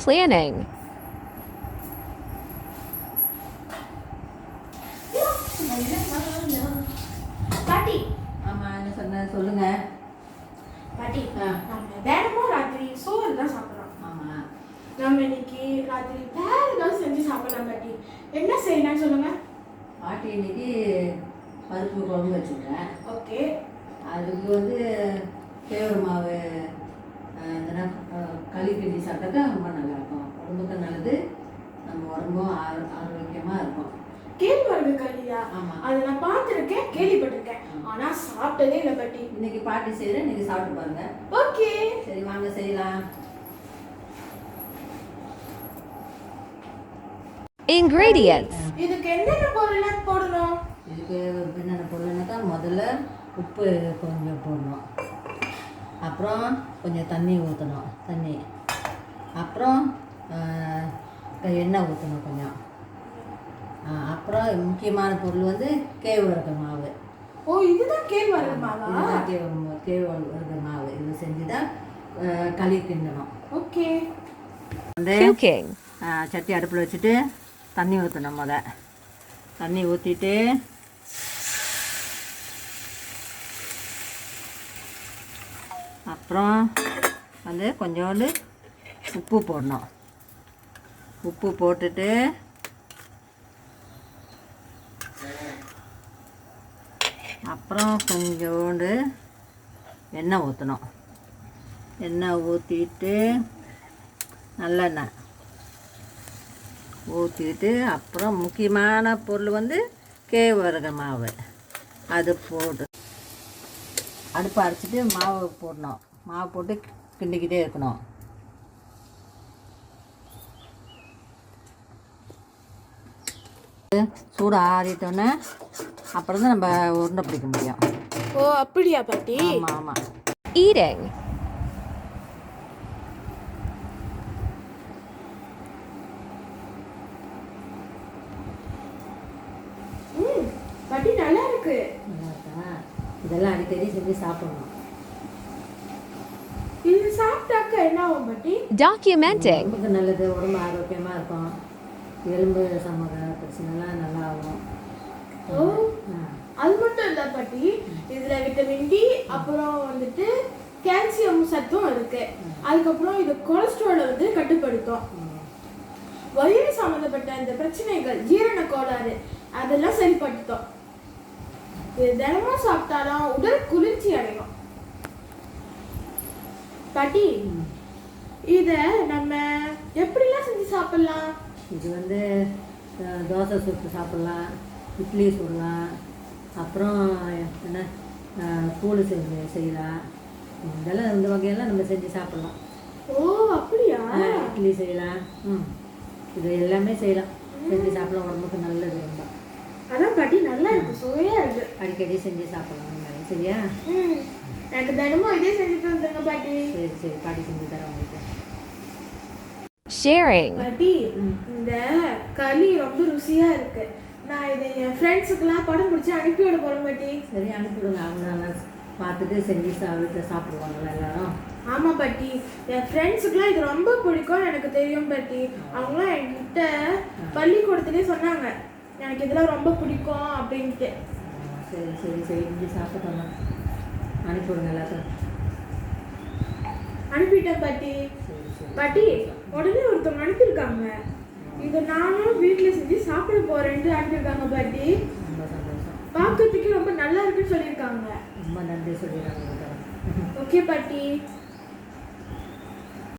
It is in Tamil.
Planning. பாட்டி. ஆமாம், என்ன சொன்ன சொல்லுங்க. பாட்டி, நம்ம தினமும் ராத்திரி சோறு தான் சாப்பிட்றோம். ஆமாம், நம்ம இன்னைக்கு ராத்திரி வேற ஏதாவது செஞ்சு சாப்பிடலாம் பாட்டி. என்ன செய்யலாம் சொல்லுங்க. பாட்டி இன்னைக்கு பருப்பு குழம்பு வச்சுருக்கேன். ஓகே. அதுக்கு வந்து கேவரு மாவு இதனா களி கிண்டி சாப்பிட்டாக்கா ரொம்ப நல்லாயிருக்கும். உடம்புக்கு நல்லது, நம்ம உடம்பும் ஆரோக்கியமாக இருக்கும். கேழ்வரகு களியா? ஆமாம், அதை நான் பார்த்துருக்கேன், கேள்விப்பட்டிருக்கேன், ஆனா சாப்பிட்டதே இல்லை பாட்டி. இன்னைக்கு பாட்டி செய்கிறேன், இன்னைக்கு சாப்பிட்டு பாருங்க. ஓகே, சரி வாங்க செய்யலாம். Ingredients. இதுக்கு என்னென்ன பொருள் போடணும்? இதுக்கு என்னென்ன பொருள்னாக்கா முதல்ல உப்பு கொஞ்சம் போடணும், அப்புறம் கொஞ்சம் தண்ணி ஊற்றணும், அப்புறம் எண்ணெய் ஊற்றணும் கொஞ்சம், அப்புறம் முக்கியமான பொருள் வந்து கேழ்வரகு மாவு. ஓ, இதுதான் கேழ்வரகு மாவா? கேழ்வரகு மாவு இது செஞ்சு தான் களி கிண்டணும். ஓகே. வந்து Cooking. சட்டி அடுப்பில் வச்சுட்டு தண்ணி ஊற்றணும். தண்ணி ஊற்றிட்டு அப்புறம் வந்து கொஞ்சோண்டு உப்பு போடணும். உப்பு போட்டுட்டு அப்புறம் கொஞ்சோண்டு எண்ணெய் ஊற்றணும். எண்ணெய் ஊற்றிட்டு நல்லெண்ணெய் ஊற்றிட்டு அப்புறம் முக்கியமான பொருள் வந்து கேழ்வரகு மாவு. அது போட்டு அடுப்பை அரைச்சிட்டு மாவு போடணும். மாவு போட்டு கிண்டிக்கிட்டே இருக்கணும். சூடு ஆறிட்டோன்னே அப்புறம் தான் நம்ம உருண்டை பிடிக்க முடியும். ஓ, அப்படியா பாட்டி? ஆமாம் ஆமாம். Eating. பாட்டி நல்லா இருக்கு. நல்லா இருக்கா? இதெல்லாம் அடிக்கடி செஞ்சு சாப்பிடணும். இது சாப்பிட்டாக்க என்ன ஆகும் பாட்டி? Documenting. உடம்புக்கு நல்லது, உடம்பு ஆரோக்கியமாக இருக்கும். எலும்பு சம்மந்த பிரச்சனைலாம் நல்லா ஆகும். ஓ, அது மட்டும் இல்லை பாட்டி, இதுல விட்டமின் டி, அப்புறம் வந்துட்டு கால்சியம் சத்தும் இருக்கு. அதுக்கப்புறம் இது கொலஸ்ட்ராலை வந்து கட்டுப்படுத்தும். வயிறு சம்பந்தப்பட்ட இந்த பிரச்சனைகள், ஜீரண கோளாறு அதெல்லாம் சரிப்படுத்தும். இது தினமும் சாப்பிட்டாலும் உடல் குளிர்ச்சி அடையும். பாட்டி, இத நம்ம எப்படிலாம் செஞ்சு சாப்பிடலாம்? இது வந்து தோசை சுட்டு சாப்பிட்லாம், இட்லி சுடலாம், அப்புறம் என்ன கூழ் செய்யலாம். இதெல்லாம் இந்த வகையெல்லாம் நம்ம செஞ்சு சாப்பிட்லாம். ஓ, அப்படியா? இட்லி செய்யலாம். இது எல்லாமே செய்யலாம், செஞ்சு சாப்பிடலாம். உடம்புக்கு நல்லது ரொம்ப. அதான் பாட்டி, நல்லா இருக்கு, சுவையா இருக்கு. அடிக்கடி செஞ்சு சாப்பிடலாம். சரியா? எனக்கு தினமும் இதே செஞ்சுட்டு வந்துருங்க பாட்டி. சரி சரி, பாட்டி செஞ்சு தரேன் உங்களுக்கு. Sharing. பாட்டி, இந்த களி ரொம்ப ருசியா இருக்கு. நான் இதை என் ஃப்ரெண்ட்ஸுக்கெல்லாம் படம் பிடிச்சி அனுப்பி விட போறேன் பாட்டி. சரி, அனுப்பிவிடுங்க. அவங்க நல்லா பார்த்துட்டு செஞ்சு வீட்டில் சாப்பிடுவாங்களா எல்லாரும்? ஆமா பாட்டி, என் ஃப்ரெண்ட்ஸுக்கெல்லாம் இது ரொம்ப பிடிக்கும், எனக்கு தெரியும் பாட்டி. அவங்களாம் என்கிட்ட பள்ளிக்கூடத்துலேயே சொன்னாங்க எனக்கு இதெல்லாம் ரொம்ப பிடிக்கும் அப்படின்ட்டு. சரி சரி சரி, செஞ்சு சாப்பிட்டோம்னா அனுப்பிவிடுங்க எல்லாத்தையும். அனுப்பிட்டேன் பாட்டி. பாட்டி, உடனே ஒருத்தவங்க அனுப்பியிருக்காங்க. இதை நானும் வீட்டில் செஞ்சு சாப்பிட போறேன்ட்டு அனுப்பியிருக்காங்க பாட்டி. ரொம்ப சந்தோஷம். பார்க்கறதுக்கு ரொம்ப நல்லா இருக்குன்னு சொல்லியிருக்காங்க. ரொம்ப நன்றி சொல்லிடுறாங்க. ஓகே பாட்டி.